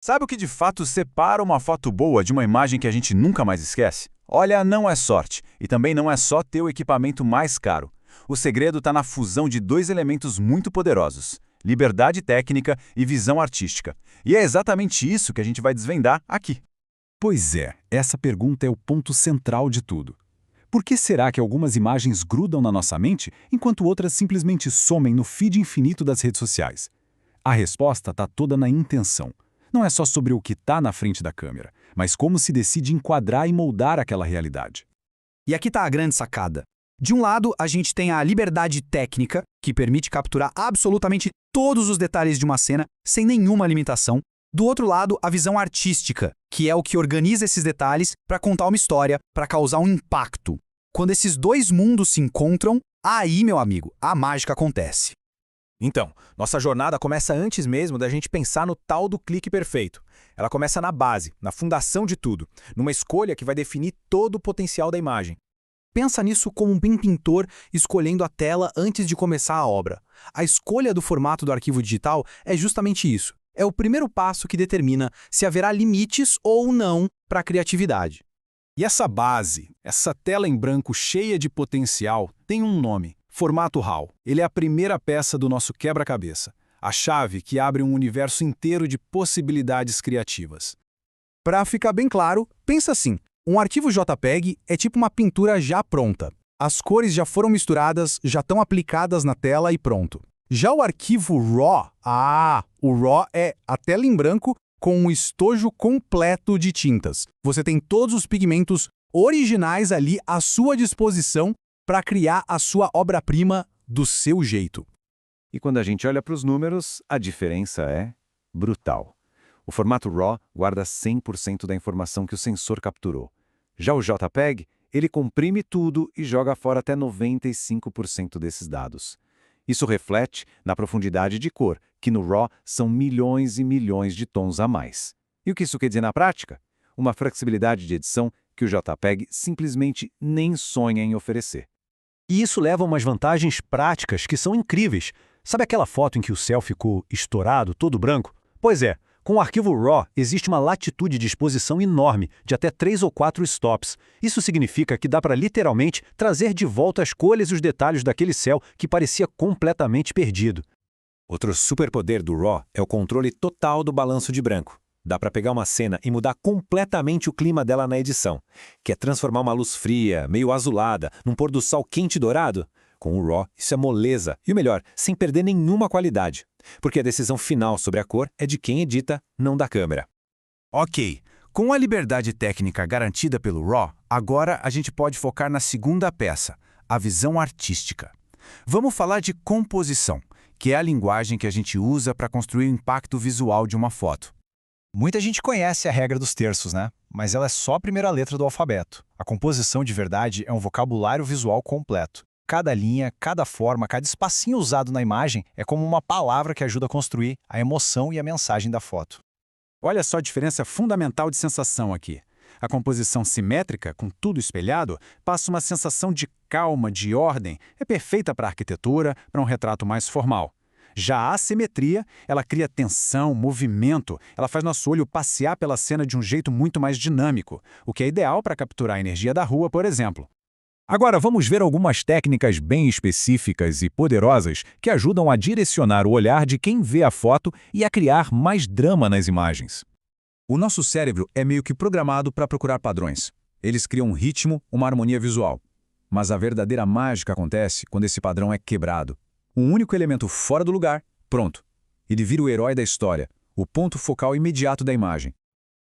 Sabe o que de fato separa uma foto boa de uma imagem que a gente nunca mais esquece? Olha, não é sorte, e também não é só ter o equipamento mais caro. O segredo está na fusão de dois elementos muito poderosos: liberdade técnica e visão artística. E é exatamente isso que a gente vai desvendar aqui. Pois é, essa pergunta é o ponto central de tudo. Por que será que algumas imagens grudam na nossa mente, enquanto outras simplesmente somem no feed infinito das redes sociais? A resposta está toda na intenção. Não é só sobre o que está na frente da câmera, mas como se decide enquadrar e moldar aquela realidade. E aqui está a grande sacada. De um lado, a gente tem a liberdade técnica, que permite capturar absolutamente todos os detalhes de uma cena sem nenhuma limitação. Do outro lado, a visão artística, que é o que organiza esses detalhes para contar uma história, para causar um impacto. Quando esses dois mundos se encontram, aí, meu amigo, a mágica acontece. Então, nossa jornada começa antes mesmo da gente pensar no tal do clique perfeito. Ela começa na base, na fundação de tudo, numa escolha que vai definir todo o potencial da imagem. Pensa nisso como um pintor escolhendo a tela antes de começar a obra. A escolha do formato do arquivo digital é justamente isso. É o primeiro passo que determina se haverá limites ou não para a criatividade. E essa base, essa tela em branco cheia de potencial, tem um nome: formato RAW. Ele é a primeira peça do nosso quebra-cabeça, a chave que abre um universo inteiro de possibilidades criativas. Para ficar bem claro, pensa assim: um arquivo JPEG é tipo uma pintura já pronta. As cores já foram misturadas, já estão aplicadas na tela e pronto. Já o arquivo RAW, o RAW é a tela em branco com um estojo completo de tintas. Você tem todos os pigmentos originais ali à sua disposição para criar a sua obra-prima do seu jeito. E quando a gente olha para os números, a diferença é brutal. O formato RAW guarda 100% da informação que o sensor capturou. Já o JPEG, ele comprime tudo e joga fora até 95% desses dados. Isso reflete na profundidade de cor, que no RAW são milhões e milhões de tons a mais. E o que isso quer dizer na prática? Uma flexibilidade de edição que o JPEG simplesmente nem sonha em oferecer. E isso leva a umas vantagens práticas que são incríveis. Sabe aquela foto em que o céu ficou estourado, todo branco? Pois é, com o arquivo RAW existe uma latitude de exposição enorme, de até 3 ou 4 stops. Isso significa que dá para literalmente trazer de volta as cores e os detalhes daquele céu que parecia completamente perdido. Outro superpoder do RAW é o controle total do balanço de branco. Dá para pegar uma cena e mudar completamente o clima dela na edição. Quer transformar uma luz fria, meio azulada, num pôr do sol quente e dourado? Com o RAW, isso é moleza. E o melhor, sem perder nenhuma qualidade. Porque a decisão final sobre a cor é de quem edita, não da câmera. Ok, com a liberdade técnica garantida pelo RAW, agora a gente pode focar na segunda peça, a visão artística. Vamos falar de composição, que é a linguagem que a gente usa para construir o impacto visual de uma foto. Muita gente conhece a regra dos terços, né? Mas ela é só a primeira letra do alfabeto. A composição de verdade é um vocabulário visual completo. Cada linha, cada forma, cada espacinho usado na imagem é como uma palavra que ajuda a construir a emoção e a mensagem da foto. Olha só a diferença fundamental de sensação aqui. A composição simétrica, com tudo espelhado, passa uma sensação de calma, de ordem. É perfeita para a arquitetura, para um retrato mais formal. Já a assimetria, ela cria tensão, movimento, ela faz nosso olho passear pela cena de um jeito muito mais dinâmico, o que é ideal para capturar a energia da rua, por exemplo. Agora vamos ver algumas técnicas bem específicas e poderosas que ajudam a direcionar o olhar de quem vê a foto e a criar mais drama nas imagens. O nosso cérebro é meio que programado para procurar padrões. Eles criam um ritmo, uma harmonia visual. Mas a verdadeira mágica acontece quando esse padrão é quebrado. Um único elemento fora do lugar, pronto. Ele vira o herói da história, o ponto focal imediato da imagem.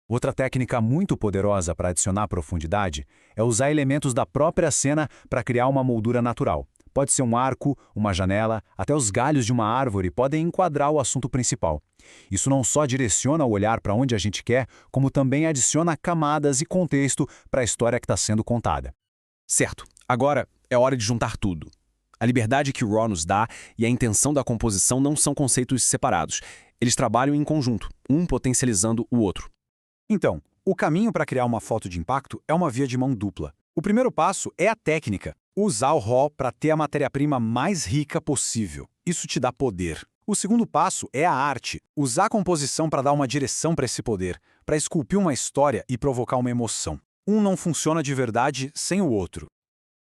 Outra técnica muito poderosa para adicionar profundidade é usar elementos da própria cena para criar uma moldura natural. Pode ser um arco, uma janela, até os galhos de uma árvore podem enquadrar o assunto principal. Isso não só direciona o olhar para onde a gente quer, como também adiciona camadas e contexto para a história que está sendo contada. Certo, agora é hora de juntar tudo. A liberdade que o RAW nos dá e a intenção da composição não são conceitos separados. Eles trabalham em conjunto, um potencializando o outro. Então, o caminho para criar uma foto de impacto é uma via de mão dupla. O primeiro passo é a técnica. Usar o RAW para ter a matéria-prima mais rica possível. Isso te dá poder. O segundo passo é a arte. Usar a composição para dar uma direção para esse poder, para esculpir uma história e provocar uma emoção. Um não funciona de verdade sem o outro.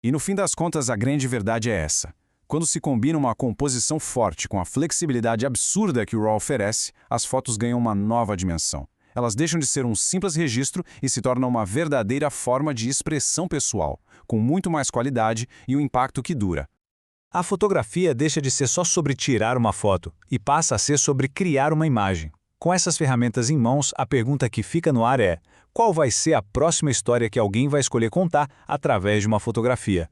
E no fim das contas, a grande verdade é essa. Quando se combina uma composição forte com a flexibilidade absurda que o RAW oferece, as fotos ganham uma nova dimensão. Elas deixam de ser um simples registro e se tornam uma verdadeira forma de expressão pessoal, com muito mais qualidade e um impacto que dura. A fotografia deixa de ser só sobre tirar uma foto e passa a ser sobre criar uma imagem. Com essas ferramentas em mãos, a pergunta que fica no ar é: qual vai ser a próxima história que alguém vai escolher contar através de uma fotografia?